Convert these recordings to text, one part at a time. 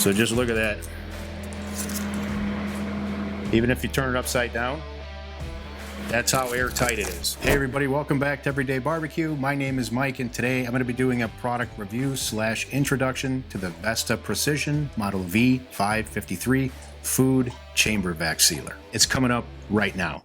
So just look at that. Even if you turn it upside down, that's how airtight it is. Hey everybody, welcome back to Everyday Barbecue. My name is Mike, and today I'm going to be doing a product review / introduction to the Vesta Precision Model V553 Food Chamber Vac Sealer. It's coming up right now.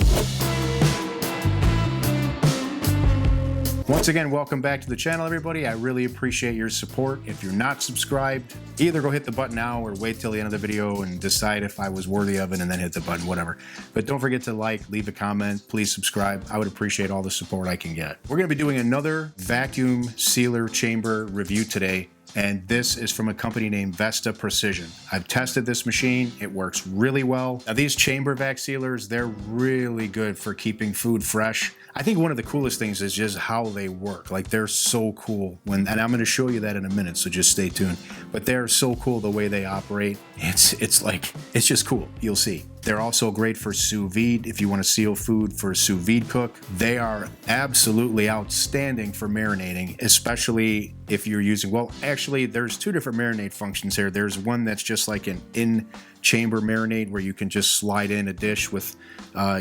Once again, welcome back to the channel, everybody. I really appreciate your support. If you're not subscribed, either go hit the button now or wait till the end of the video and decide if I was worthy of it and then hit the button, whatever. But don't forget to like, leave a comment, please subscribe. I would appreciate all the support I can get. We're gonna be doing another vacuum sealer chamber review today, and this is from a company named Vesta Precision. I've tested this machine, it works really well. Now these chamber vac sealers, they're really good for keeping food fresh. I think one of the coolest things is just how they work. Like, they're so cool and I'm going to show you that in a minute, so just stay tuned. But they're so cool the way they operate. It's just cool. You'll see. They're also great for sous vide if you want to seal food for a sous vide cook. They are absolutely outstanding for marinating, especially if you're using, well, actually there's two different marinade functions here. There's one that's just like an in-chamber marinade where you can just slide in a dish with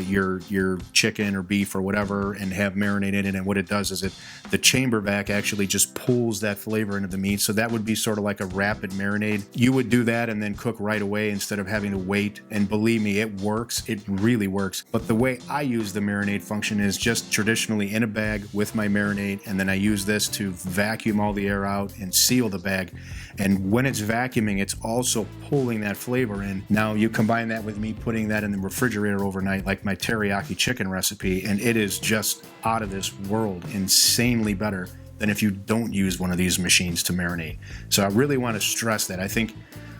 your chicken or beef or whatever and have marinade in it, and what it does is the chamber vac actually just pulls that flavor into the meat. So that would be sort of like a rapid marinade. You would do that and then cook right away instead of having to wait, and believe me, it works. It really works. But the way I use the marinade function is just traditionally in a bag with my marinade, and then I use this to vacuum all the air out and seal the bag. And when it's vacuuming, it's also pulling that flavor in. Now you combine that with me putting that in the refrigerator overnight, like my teriyaki chicken recipe, and it is just out of this world, insanely better than if you don't use one of these machines to marinate. So I really want to stress that. I think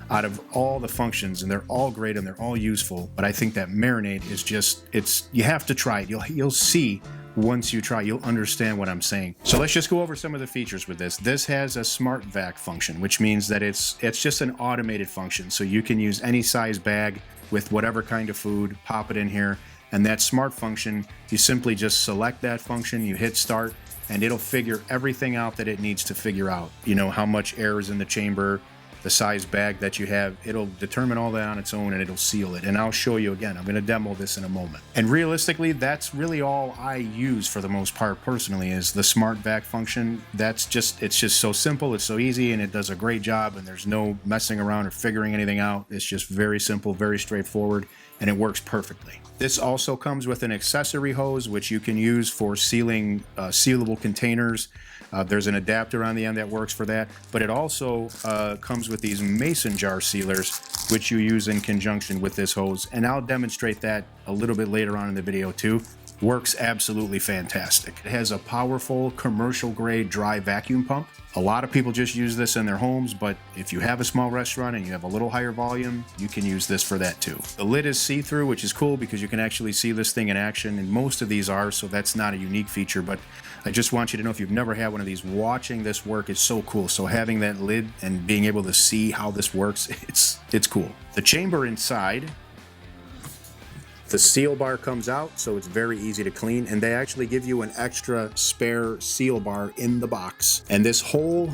out of all the functions, and they're all great and they're all useful, but I think that marinade is just, you have to try it. You'll see once you try, you'll understand what I'm saying. So let's just go over some of the features with this. This has a smart vac function, which means that it's just an automated function. So you can use any size bag with whatever kind of food, pop it in here, and that smart function, you simply just select that function, you hit start, and it'll figure everything out that it needs to figure out. You know, how much air is in the chamber, the size bag that you have, it'll determine all that on its own and it'll seal it. And I'll show you again, I'm gonna demo this in a moment. And realistically, that's really all I use for the most part personally, is the smart vac function. It's just so simple, it's so easy, and it does a great job, and there's no messing around or figuring anything out. It's just very simple, very straightforward, and it works perfectly. This also comes with an accessory hose, which you can use for sealing sealable containers. There's an adapter on the end that works for that, but it also comes with these mason jar sealers, which you use in conjunction with this hose, and I'll demonstrate that a little bit later on in the video too. Works absolutely fantastic. It has a powerful commercial grade dry vacuum pump. A lot of people just use this in their homes, but if you have a small restaurant and you have a little higher volume, you can use this for that too. The lid is see-through, which is cool because you can actually see this thing in action, and most of these are, so that's not a unique feature, but I just want you to know, if you've never had one of these, watching this work is so cool. So having that lid and being able to see how this works, it's cool. The chamber inside, the seal bar comes out, so it's very easy to clean, and they actually give you an extra spare seal bar in the box. And this whole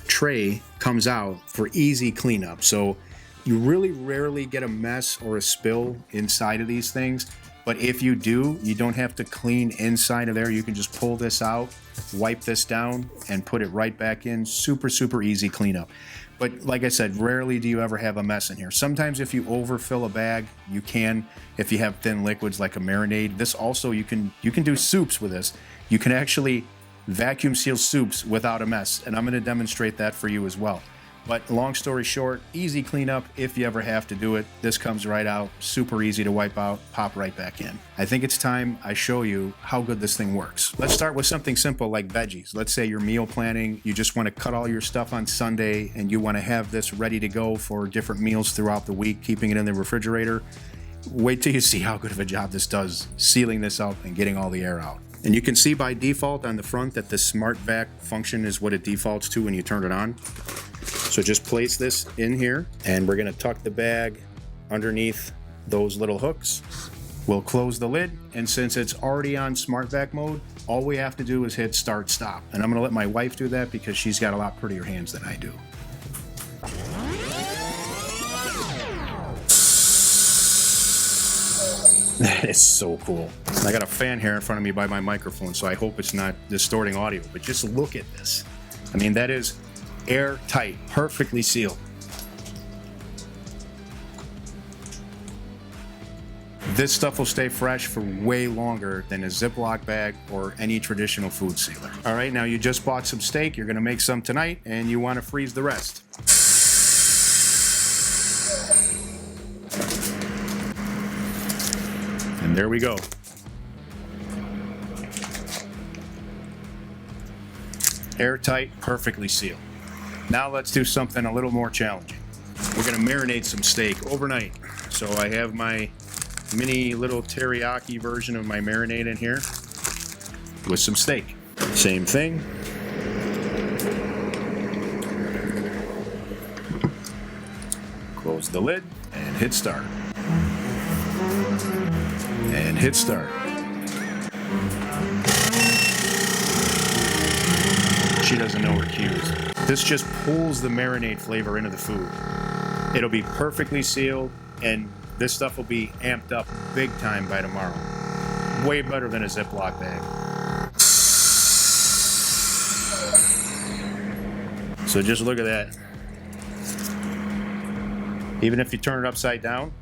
tray comes out for easy cleanup. So you really rarely get a mess or a spill inside of these things. But if you do, you don't have to clean inside of there. You can just pull this out, wipe this down, and put it right back in. Super, super easy cleanup. But like I said, rarely do you ever have a mess in here. Sometimes if you overfill a bag, you can, if you have thin liquids like a marinade. This also, you can do soups with this. You can actually vacuum seal soups without a mess, and I'm going to demonstrate that for you as well. But long story short, easy cleanup if you ever have to do it. This comes right out, super easy to wipe out, pop right back in. I think it's time I show you how good this thing works. Let's start with something simple like veggies. Let's say you're meal planning, you just want to cut all your stuff on Sunday, and you want to have this ready to go for different meals throughout the week, keeping it in the refrigerator. Wait till you see how good of a job this does, sealing this up and getting all the air out. And you can see by default on the front that the smart vac function is what it defaults to when you turn it on. So just place this in here, and we're going to tuck the bag underneath those little hooks. We'll close the lid, and since it's already on smart vac mode, all we have to do is hit start stop. And I'm going to let my wife do that because she's got a lot prettier hands than I do. That is so cool. I got a fan here in front of me by my microphone, so I hope it's not distorting audio, but just look at this. I mean, that is airtight, perfectly sealed. This stuff will stay fresh for way longer than a Ziploc bag or any traditional food sealer. All right, now you just bought some steak, you're gonna make some tonight, and you wanna freeze the rest. And there we go. Airtight, perfectly sealed. Now let's do something a little more challenging. We're gonna marinate some steak overnight. So I have my mini little teriyaki version of my marinade in here with some steak. Same thing. Close the lid and hit start. And hit start. She doesn't know her cues. This just pulls the marinade flavor into the food. It'll be perfectly sealed, and this stuff will be amped up big time by tomorrow. Way better than a Ziploc bag. So just look at that. Even if you turn it upside down,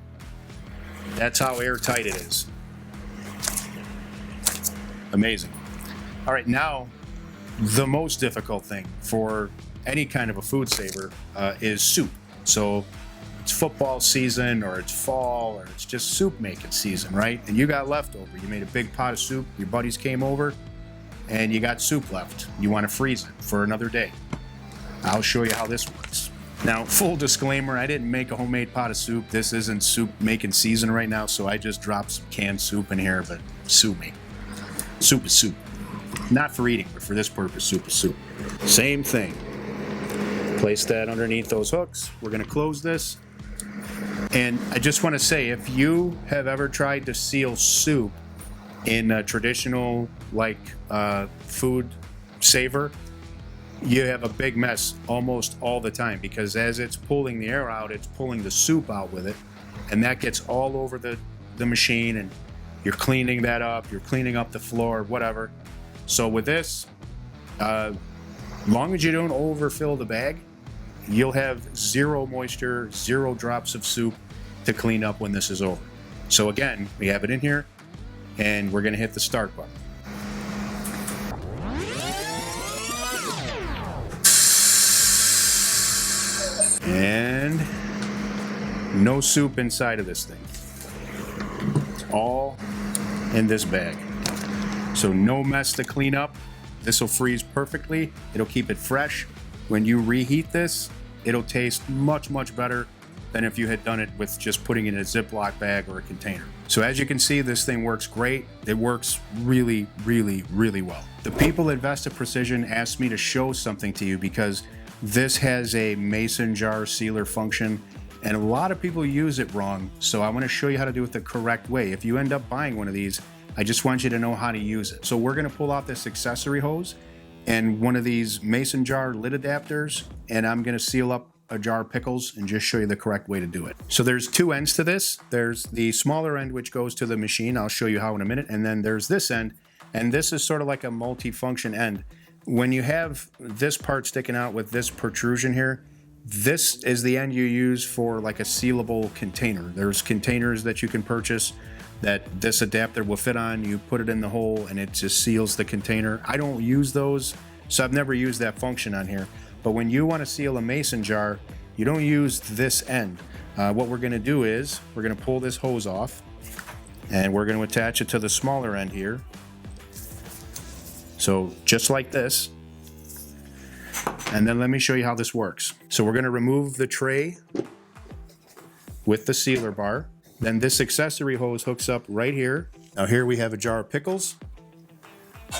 that's how airtight it is. Amazing. All right, now the most difficult thing for any kind of a food saver is soup. So it's football season, or it's fall, or it's just soup making season, right? And you got leftover. You made a big pot of soup, your buddies came over, and you got soup left. You want to freeze it for another day. I'll show you how this works. Now, full disclaimer, I didn't make a homemade pot of soup. This isn't soup making season right now, so I just dropped some canned soup in here, but sue me. Soup is soup. Not for eating, but for this purpose, soup is soup. Same thing. Place that underneath those hooks. We're gonna close this. And I just wanna say, if you have ever tried to seal soup in a traditional, like, food saver, you have a big mess almost all the time, because as it's pulling the air out, it's pulling the soup out with it, and that gets all over the machine, and you're cleaning that up, you're cleaning up the floor, whatever. So with this, long as you don't overfill the bag, you'll have zero moisture, 0 drops of soup to clean up when this is over. So again, we have it in here, and we're gonna hit the start button. And no soup inside of this thing. It's all in this bag. So no mess to clean up. This will freeze perfectly. It'll keep it fresh. When you reheat this, it'll taste much, much better than if you had done it with just putting it in a Ziploc bag or a container. So as you can see, this thing works great. It works really, really, really well. The people at Vesta Precision asked me to show something to you because this has a mason jar sealer function, and a lot of people use it wrong. So I want to show you how to do it the correct way. If you end up buying one of these, I just want you to know how to use it. So we're going to pull out this accessory hose and one of these mason jar lid adapters, and I'm going to seal up a jar of pickles and just show you the correct way to do it. So there's 2 ends to this. There's the smaller end, which goes to the machine. I'll show you how in a minute. And then there's this end, and this is sort of like a multi-function end. When you have this part sticking out with this protrusion here, this is the end you use for like a sealable container. There's containers that you can purchase that this adapter will fit on. You put it in the hole and it just seals the container. I don't use those, so I've never used that function on here. But when you want to seal a mason jar, you don't use this end. What we're going to do is we're going to pull this hose off, and we're going to attach it to the smaller end here. So just like this. And then let me show you how this works. So we're going to remove the tray with the sealer bar. Then this accessory hose hooks up right here. Now here we have a jar of pickles.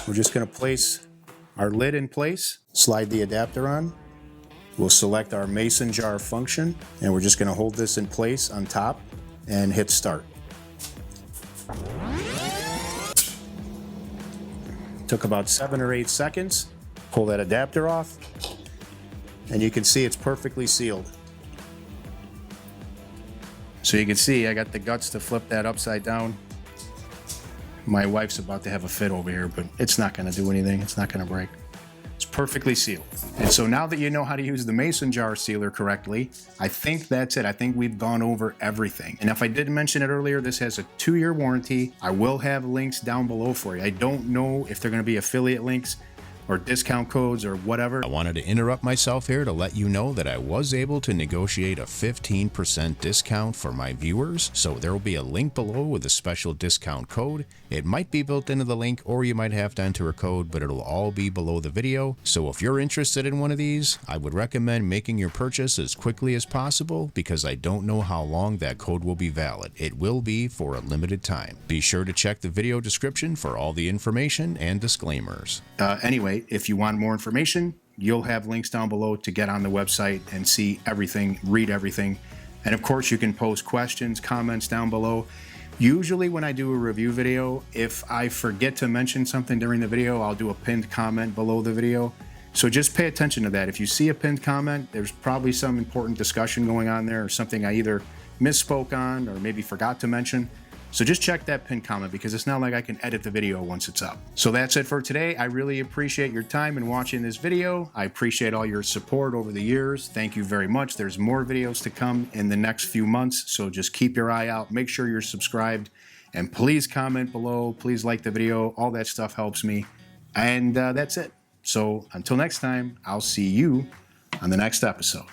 We're just going to place our lid in place, slide the adapter on. We'll select our mason jar function, and we're just going to hold this in place on top and hit start. Took about 7 or 8 seconds. Pull that adapter off, and you can see it's perfectly sealed. So you can see I got the guts to flip that upside down My wife's about to have a fit over here, but it's not going to do anything. It's not going to break. It's perfectly sealed. And so now that you know how to use the mason jar sealer correctly, I think that's it. I think we've gone over everything. And if I didn't mention it earlier, this has a 2-year warranty. I will have links down below for you. I don't know if they're going to be affiliate links or discount codes or whatever. I wanted to interrupt myself here to let you know that I was able to negotiate a 15% discount for my viewers, so there will be a link below with a special discount code. It might be built into the link, or you might have to enter a code, but it'll all be below the video. So if you're interested in one of these, I would recommend making your purchase as quickly as possible, because I don't know how long that code will be valid. It will be for a limited time. Be sure to check the video description for all the information and disclaimers. Anyway, if you want more information, you'll have links down below to get on the website and see everything, read everything. And of course, you can post questions, comments down below. Usually when I do a review video, if I forget to mention something during the video, I'll do a pinned comment below the video. So just pay attention to that. If you see a pinned comment, there's probably some important discussion going on there, or something I either misspoke on or maybe forgot to mention. So just check that pinned comment, because it's not like I can edit the video once it's up. So that's it for today. I really appreciate your time in watching this video. I appreciate all your support over the years. Thank you very much. There's more videos to come in the next few months, so just keep your eye out. Make sure you're subscribed, and please comment below. Please like the video. All that stuff helps me. And that's it. So until next time, I'll see you on the next episode.